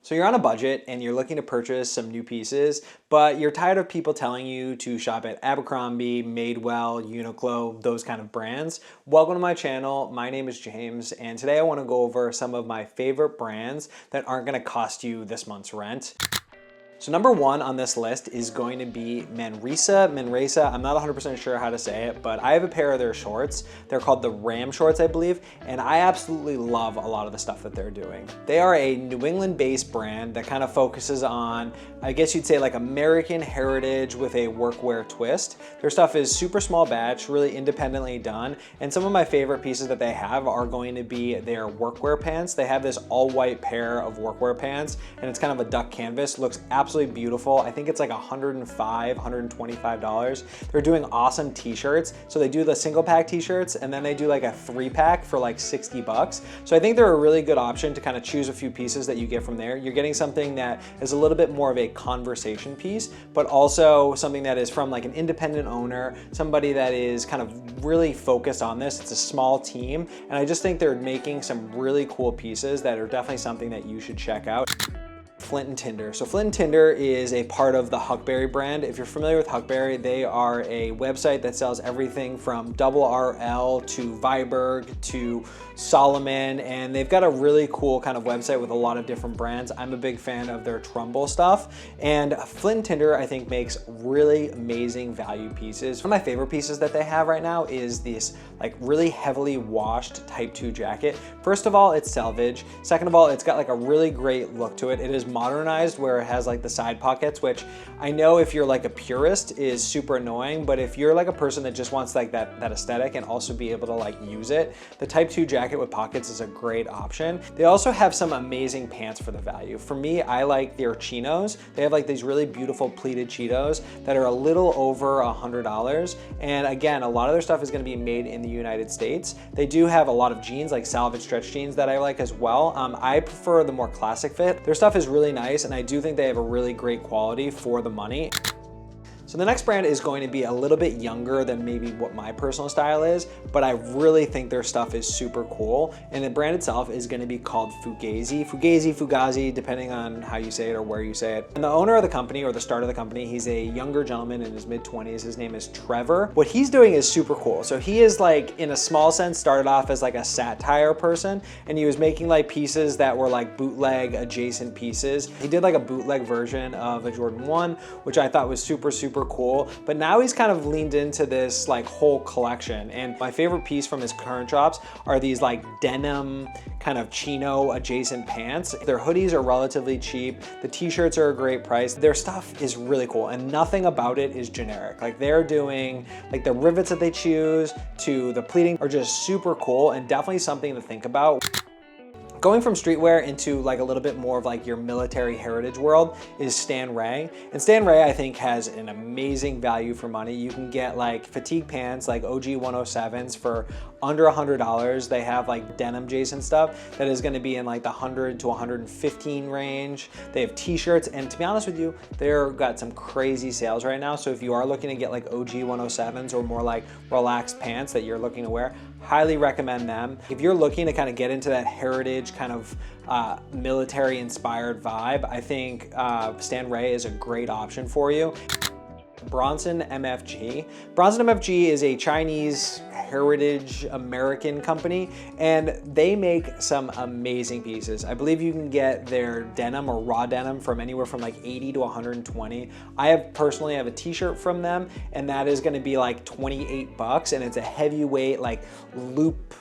So you're on a budget and you're looking to purchase some new pieces, but you're tired of people telling you to shop at Abercrombie, Madewell, Uniqlo, those kind of brands. Welcome to my channel. My name is James, and today I want to go over some of my favorite brands that aren't going to cost you this month's rent. So number one on this list is going to be Manresa. I'm not 100% sure how to say it, but I have a pair of their shorts. They're called the Ram shorts, I believe, and I absolutely love a lot of the stuff that they're doing. They are a New England-based brand that kind of focuses on, I guess you'd say, like American heritage with a workwear twist. Their stuff is super small batch, really independently done, and some of my favorite pieces that they have are going to be their workwear pants. They have this all-white pair of workwear pants, and it's kind of a duck canvas. Looks absolutely beautiful. I think it's like $125, $125. They're doing awesome t-shirts. So they do the single pack t-shirts and then they do like a 3-pack for like 60 bucks. So I think they're a really good option to kind of choose a few pieces that you get from there. You're getting something that is a little bit more of a conversation piece, but also something that is from like an independent owner, somebody that is kind of really focused on this. It's a small team. And I just think they're making some really cool pieces that are definitely something that you should check out. Flint & Tinder. So Flint & Tinder is a part of the Huckberry brand. If you're familiar with Huckberry, they are a website that sells everything from Double RL to Viberg to Solomon, and they've got a really cool kind of website with a lot of different brands. I'm a big fan of their Trumbull stuff, and Flint & Tinder I think makes really amazing value pieces. One of my favorite pieces that they have right now is this like really heavily washed Type 2 jacket. First of all, it's selvage. Second of all, it's got like a really great look to it. It is modernized where it has like the side pockets, which I know if you're like a purist is super annoying, but if you're like a person that just wants like that aesthetic and also be able to like use it, the Type 2 jacket with pockets is a great option. They also have some amazing pants for the value. For me, I like their chinos. They have like these really beautiful pleated chinos that are a little over $100. And again, a lot of their stuff is gonna be made in the United States. They do have a lot of jeans, like salvage stretch jeans that I like as well. I prefer the more classic fit. Their stuff is really nice, and I do think they have a really great quality for the money. So the next brand is going to be a little bit younger than maybe what my personal style is, but I really think their stuff is super cool. And the brand itself is going to be called Fugazi, depending on how you say it or where you say it. And the owner of the company, or the start of the company, he's a younger gentleman in his mid-20s. His name is Trevor. What he's doing is super cool. So he is like, in a small sense, started off as like a satire person, and he was making like pieces that were like bootleg adjacent pieces. He did like a bootleg version of a Jordan 1, which I thought was super cool, but now he's kind of leaned into this like whole collection. And my favorite piece from his current drops are these like denim kind of chino adjacent pants. Their hoodies are relatively cheap. The t-shirts are a great price. Their stuff is really cool, and nothing about it is generic. Like they're doing like the rivets that they choose to the pleating are just super cool and definitely something to think about. Going from streetwear into like a little bit more of like your military heritage world is Stan Ray. And Stan Ray I think has an amazing value for money. You can get like fatigue pants, like OG 107s for under $100. They have like denim adjacent stuff that is gonna be in like the 100 to 115 range. They have t-shirts, and to be honest with you, they're got some crazy sales right now. So if you are looking to get like OG 107s or more like relaxed pants that you're looking to wear, highly recommend them. If you're looking to kind of get into that heritage kind of military inspired vibe, I think Stan Ray is a great option for you. Bronson MFG. Bronson MFG is a Chinese heritage American company, and they make some amazing pieces. I believe you can get their denim or raw denim from anywhere from like 80 to 120. I personally have a t-shirt from them, and that is gonna be like 28 bucks, and it's a heavyweight like loop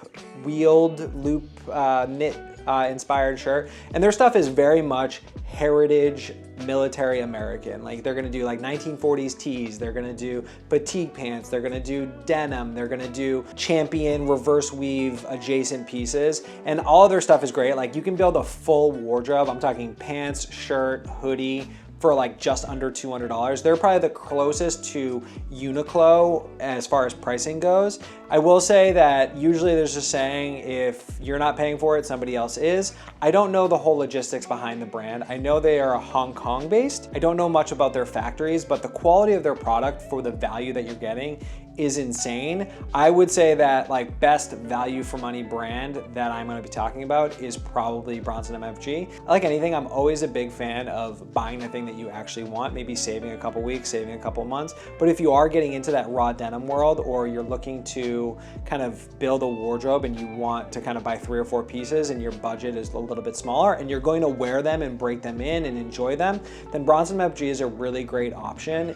knit inspired shirt. And their stuff is very much heritage military American. Like they're gonna do like 1940s tees, they're gonna do fatigue pants, they're gonna do denim, they're gonna do champion reverse weave adjacent pieces, and all of their stuff is great. Like you can build a full wardrobe. I'm talking pants, shirt, hoodie, for like just under $200. They're probably the closest to Uniqlo as far as pricing goes. I will say that usually there's a saying, if you're not paying for it, somebody else is. I don't know the whole logistics behind the brand. I know they are Hong Kong based. I don't know much about their factories, but the quality of their product for the value that you're getting is insane. I would say that like best value for money brand that I'm gonna be talking about is probably Bronson MFG. Like anything, I'm always a big fan of buying the thing that you actually want, maybe saving a couple weeks, saving a couple months. But if you are getting into that raw denim world, or you're looking to kind of build a wardrobe and you want to kind of buy 3 or 4 pieces and your budget is a little bit smaller and you're going to wear them and break them in and enjoy them, then Bronson MFG is a really great option.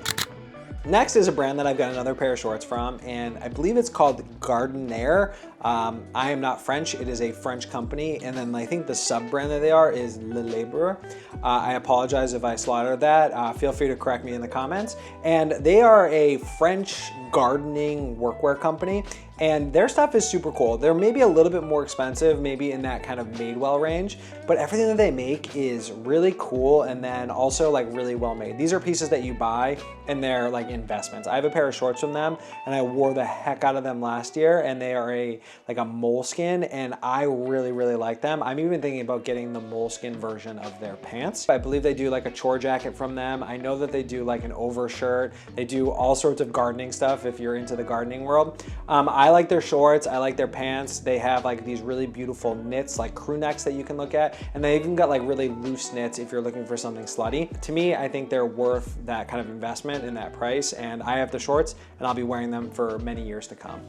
Next is a brand that I've got another pair of shorts from, and I believe it's called Gardenier. I am not French, it is a French company, and then I think the sub-brand that they are is Le Libre. I apologize if I slaughtered that. Feel free to correct me in the comments. And they are a French gardening workwear company, and their stuff is super cool. They're maybe a little bit more expensive, maybe in that kind of Madewell range, but everything that they make is really cool and then also like really well made. These are pieces that you buy and they're like investments. I have a pair of shorts from them and I wore the heck out of them last year, and they are like a moleskin, and I really like them. I'm even thinking about getting the moleskin version of their pants. I believe they do like a chore jacket from them. I know that they do like an overshirt. They do all sorts of gardening stuff if you're into the gardening world. I like their shorts, I like their pants. They have like these really beautiful knits, like crew necks that you can look at, and they even got like really loose knits if you're looking for something slutty. To me, I think they're worth that kind of investment in that price, and I have the shorts and I'll be wearing them for many years to come.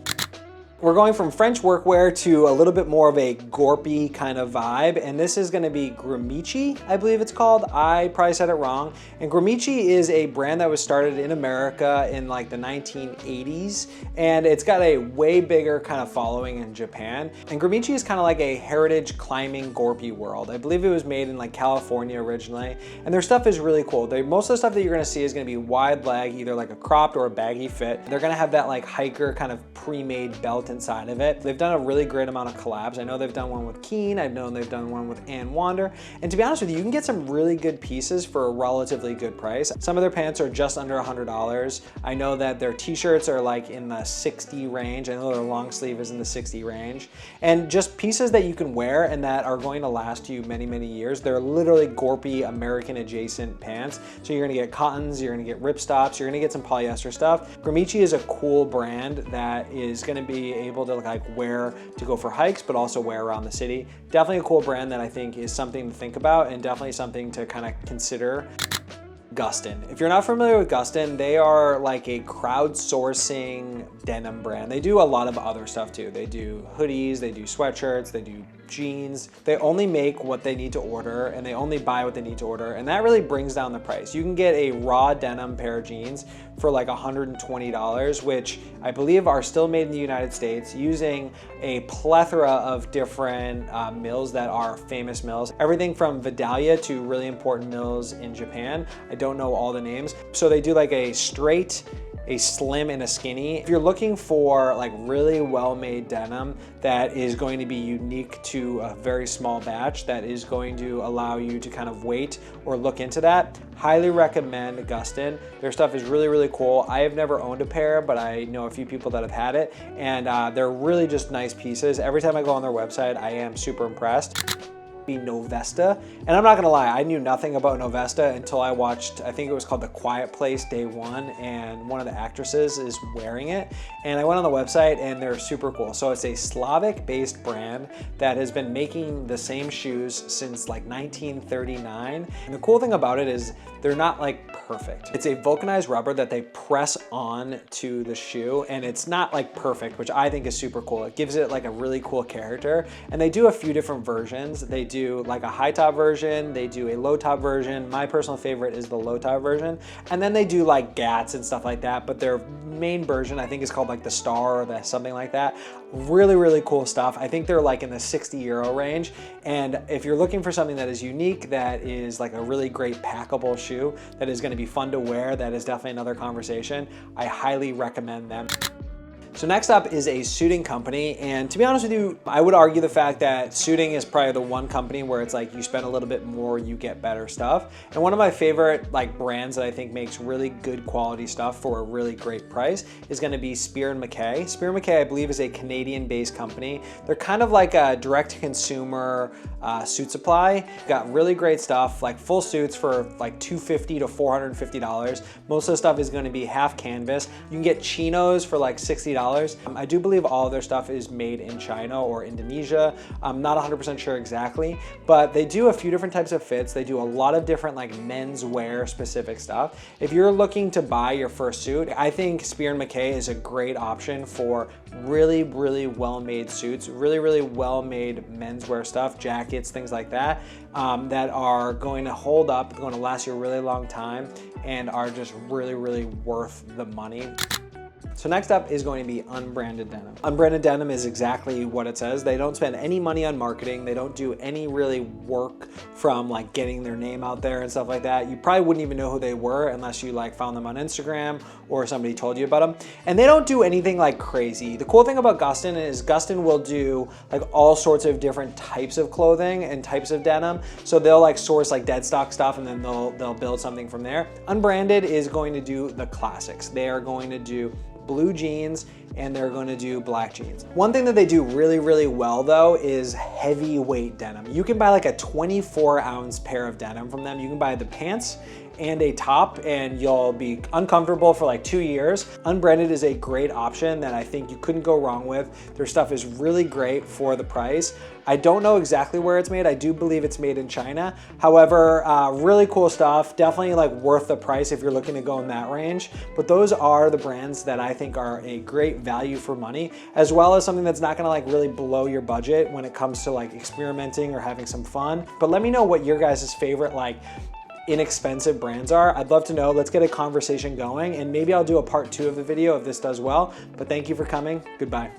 We're going from French workwear to a little bit more of a gorpy kind of vibe, and this is gonna be Gramici, I believe it's called. I probably said it wrong. And Gramici is a brand that was started in America in like the 1980s, and it's got a way bigger kind of following in Japan. And Gramici is kind of like a heritage climbing gorpy world. I believe it was made in like California originally, and their stuff is really cool. Most of the stuff that you're gonna see is gonna be wide leg, either like a cropped or a baggy fit. They're gonna have that like hiker kind of pre-made belt inside of it. They've done a really great amount of collabs. I know they've done one with Keen, I've known they've done one with Ann Wander, and to be honest with you, you can get some really good pieces for a relatively good price. Some of their pants are just under $100. I know that their t-shirts are like in the 60 range. I know their long sleeve is in the 60 range. And just pieces that you can wear and that are going to last you many years. They're literally gorpy American adjacent pants. So you're gonna get cottons, you're gonna get ripstops, you're gonna get some polyester stuff. Gramici is a cool brand that is gonna be able to like wear to go for hikes, but also wear around the city. Definitely a cool brand that I think is something to think about and definitely something to kind of consider. Gustin. If you're not familiar with Gustin, they are like a crowdsourcing denim brand. They do a lot of other stuff too. They do hoodies, they do sweatshirts, they do jeans. They only make what they need to order and they only buy what they need to order, and that really brings down the price. You can get a raw denim pair of jeans for like $120, which I believe are still made in the United States using a plethora of different mills that are famous mills. Everything from Vidalia to really important mills in Japan. I don't know all the names. So they do like a straight, a slim, and a skinny. If you're looking for like really well-made denim that is going to be unique to a very small batch, that is going to allow you to kind of wait or look into that, highly recommend Gustin. Their stuff is really cool. I have never owned a pair, but I know a few people that have had it, and they're really just nice pieces. Every time I go on their website, I am super impressed. Be Novesta, and I'm not gonna lie, I knew nothing about Novesta until I watched, I think it was called The Quiet Place Day One, and one of the actresses is wearing it, and I went on the website and they're super cool. So it's a Slavic based brand that has been making the same shoes since like 1939, and the cool thing about it is they're not like perfect. It's a vulcanized rubber that they press on to the shoe, and it's not like perfect, which I think is super cool. It gives it like a really cool character, and they do a few different versions. They do like a high top version, they do a low top version. My personal favorite is the low top version, and then they do like gats and stuff like that, but their main version I think is called like the Star or the something like that. Really cool stuff. I think they're like in the 60 euro range, and if you're looking for something that is unique, that is like a really great packable shoe that is going to be fun to wear, that is definitely another conversation. I highly recommend them. So next up is a suiting company, and to be honest with you, I would argue the fact that suiting is probably the one company where it's like you spend a little bit more, you get better stuff. And one of my favorite like brands that I think makes really good quality stuff for a really great price is going to be Spear & Mackay. Spear & Mackay, I believe, is a Canadian-based company. They're kind of like a direct-to-consumer suit supply. Got really great stuff, like full suits for like $250 to $450. Most of the stuff is going to be half canvas. You can get chinos for like $60. I do believe all of their stuff is made in China or Indonesia. I'm not 100% sure exactly, but they do a few different types of fits. They do a lot of different like menswear specific stuff. If you're looking to buy your first suit, I think Spear & Mackay is a great option for really, really well-made suits, really, really well-made menswear stuff, jackets, things like that, that are going to hold up, going to last you a really long time, and are just really, really worth the money. So next up is going to be unbranded denim. Unbranded denim is exactly what it says. They don't spend any money on marketing. They don't do any really work from like getting their name out there and stuff like that. You probably wouldn't even know who they were unless you like found them on Instagram or somebody told you about them. And they don't do anything like crazy. The cool thing about Gustin is Gustin will do like all sorts of different types of clothing and types of denim. So they'll like source like dead stock stuff and then they'll build something from there. Unbranded is going to do the classics. They are going to do blue jeans, and they're going to do black jeans. One thing that they do really, really well though is heavyweight denim. You can buy like a 24-ounce pair of denim from them. You can buy the pants and a top and you'll be uncomfortable for like 2 years. Unbranded is a great option that I think you couldn't go wrong with. Their stuff is really great for the price. I don't know exactly where it's made. I do believe it's made in China. However, really cool stuff. Definitely like worth the price if you're looking to go in that range. But those are the brands that I think are a great value for money, as well as something that's not gonna like really blow your budget when it comes to like experimenting or having some fun. But let me know what your guys' favorite like inexpensive brands are. I'd love to know. Let's get a conversation going, and maybe I'll do a part 2 of the video if this does well. But thank you for coming. Goodbye.